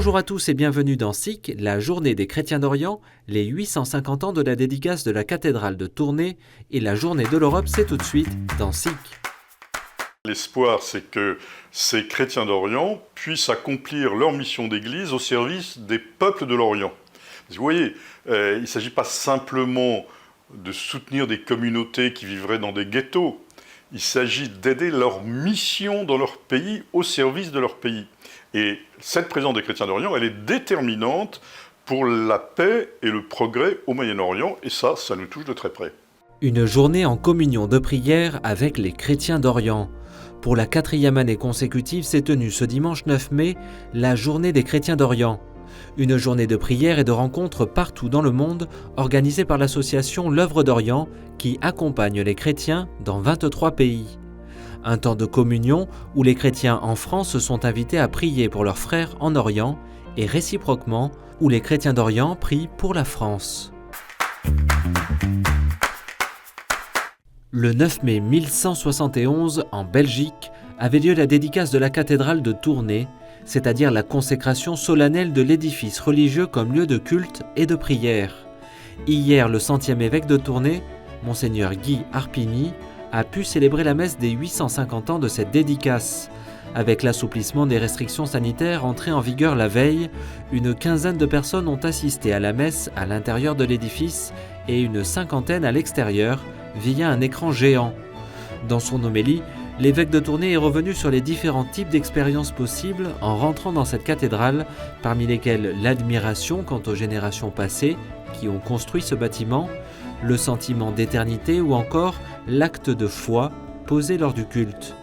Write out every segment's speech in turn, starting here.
Bonjour à tous et bienvenue dans SIC, la journée des chrétiens d'Orient, les 850 ans de la dédicace de la cathédrale de Tournai et la journée de l'Europe, c'est tout de suite dans SIC. L'espoir, c'est que ces chrétiens d'Orient puissent accomplir leur mission d'église au service des peuples de l'Orient. Vous voyez, il ne s'agit pas simplement de soutenir des communautés qui vivraient dans des ghettos. Il s'agit d'aider leur mission dans leur pays, au service de leur pays. Et cette présence des chrétiens d'Orient, elle est déterminante pour la paix et le progrès au Moyen-Orient, et ça nous touche de très près. Une journée en communion de prière avec les chrétiens d'Orient. Pour la 4e année consécutive, s'est tenue ce dimanche 9 mai, la journée des chrétiens d'Orient. Une journée de prière et de rencontres partout dans le monde, organisée par l'association L'Œuvre d'Orient, qui accompagne les chrétiens dans 23 pays. Un temps de communion où les chrétiens en France sont invités à prier pour leurs frères en Orient et réciproquement où les chrétiens d'Orient prient pour la France. Le 9 mai 1171, en Belgique, avait lieu la dédicace de la cathédrale de Tournai, c'est-à-dire la consécration solennelle de l'édifice religieux comme lieu de culte et de prière. Hier, le 100e évêque de Tournai, Monseigneur Guy Arpigny, a pu célébrer la messe des 850 ans de cette dédicace. Avec l'assouplissement des restrictions sanitaires entrées en vigueur la veille, une quinzaine de personnes ont assisté à la messe à l'intérieur de l'édifice et une cinquantaine à l'extérieur, via un écran géant. Dans son homélie, l'évêque de Tournai est revenu sur les différents types d'expériences possibles en rentrant dans cette cathédrale, parmi lesquelles l'admiration quant aux générations passées qui ont construit ce bâtiment, le sentiment d'éternité ou encore l'acte de foi posé lors du culte.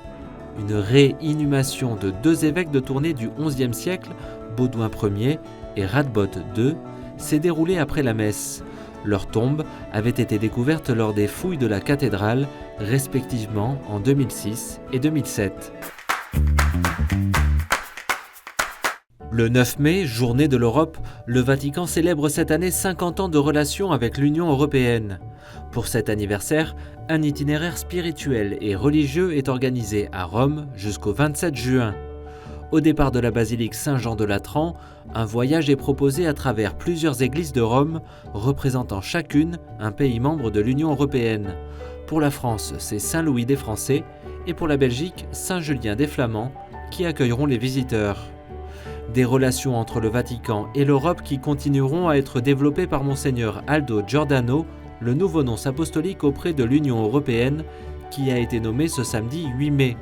Une réinhumation de 2 évêques de Tournai du XIe siècle, Baudouin Ier et Radbot II, s'est déroulée après la messe. Leurs tombes avaient été découvertes lors des fouilles de la cathédrale, respectivement en 2006 et 2007. Le 9 mai, journée de l'Europe, le Vatican célèbre cette année 50 ans de relations avec l'Union européenne. Pour cet anniversaire, un itinéraire spirituel et religieux est organisé à Rome jusqu'au 27 juin. Au départ de la basilique Saint-Jean de Latran, un voyage est proposé à travers plusieurs églises de Rome, représentant chacune un pays membre de l'Union européenne. Pour la France, c'est Saint-Louis des Français, et pour la Belgique, Saint-Julien des Flamands, qui accueilleront les visiteurs. Des relations entre le Vatican et l'Europe qui continueront à être développées par Monseigneur Aldo Giordano, le nouveau nonce apostolique auprès de l'Union européenne, qui a été nommé ce samedi 8 mai.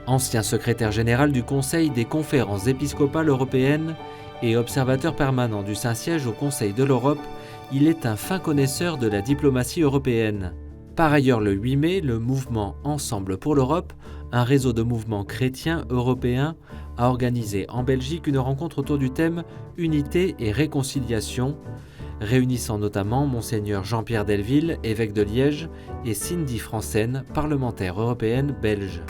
Ancien secrétaire général du Conseil des conférences épiscopales européennes et observateur permanent du Saint-Siège au Conseil de l'Europe, il est un fin connaisseur de la diplomatie européenne. Par ailleurs, le 8 mai, le mouvement Ensemble pour l'Europe, un réseau de mouvements chrétiens européens, a organisé en Belgique une rencontre autour du thème « Unité et réconciliation », réunissant notamment Monseigneur Jean-Pierre Delville, évêque de Liège, et Cindy Franssen, parlementaire européenne belge.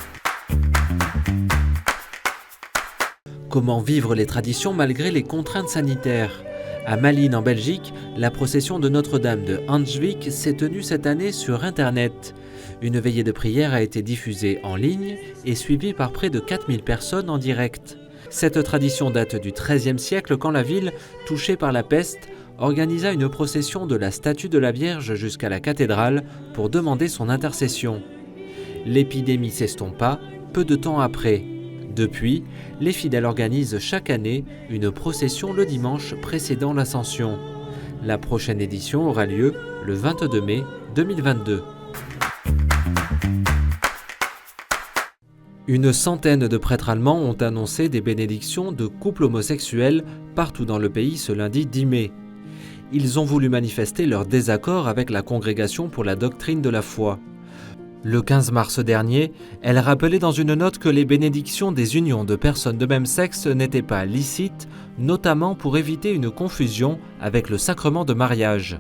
Comment vivre les traditions malgré les contraintes sanitaires ? À Malines en Belgique, la procession de Notre-Dame de Hanswijk s'est tenue cette année sur Internet. Une veillée de prière a été diffusée en ligne et suivie par près de 4000 personnes en direct. Cette tradition date du XIIIe siècle quand la ville, touchée par la peste, organisa une procession de la statue de la Vierge jusqu'à la cathédrale pour demander son intercession. L'épidémie s'estompa peu de temps après. Depuis, les fidèles organisent chaque année une procession le dimanche précédant l'Ascension. La prochaine édition aura lieu le 22 mai 2022. Une centaine de prêtres allemands ont annoncé des bénédictions de couples homosexuels partout dans le pays ce lundi 10 mai. Ils ont voulu manifester leur désaccord avec la Congrégation pour la doctrine de la foi. Le 15 mars dernier, elle rappelait dans une note que les bénédictions des unions de personnes de même sexe n'étaient pas licites, notamment pour éviter une confusion avec le sacrement de mariage.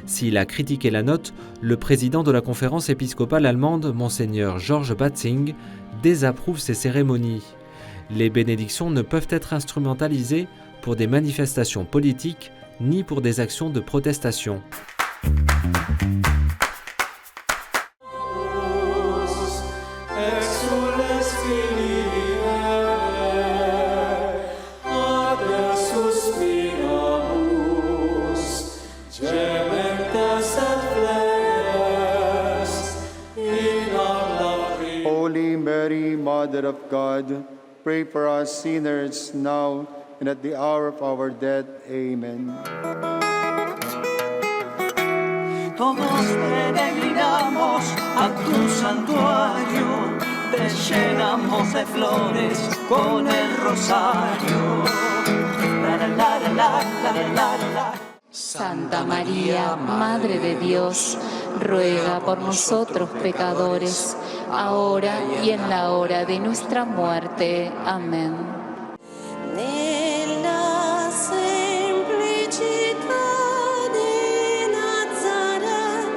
S'il a critiqué la note, le président de la conférence épiscopale allemande, Monseigneur George Batzing, désapprouve ces cérémonies. Les bénédictions ne peuvent être instrumentalisées pour des manifestations politiques ni pour des actions de protestation. Exules filii Eve, Ades Mother of God, pray for us sinners now and at the hour of our death. Amen. Todos peregrinamos a tu santuario, te llenamos de flores con el rosario. La, la, la, la, la, la, la, la. Santa María, Madre de Dios, ruega por nosotros pecadores, ahora y en la hora de nuestra muerte. Amén. Nella semplicità di Nazaret,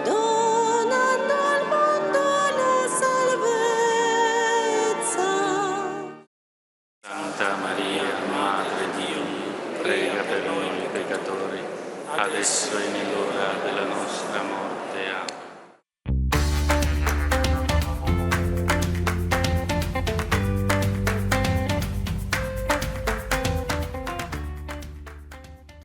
donando al mondo la salvezza. Santa Maria, Madre Dio, prega per noi peccatori, adesso e nell'ora della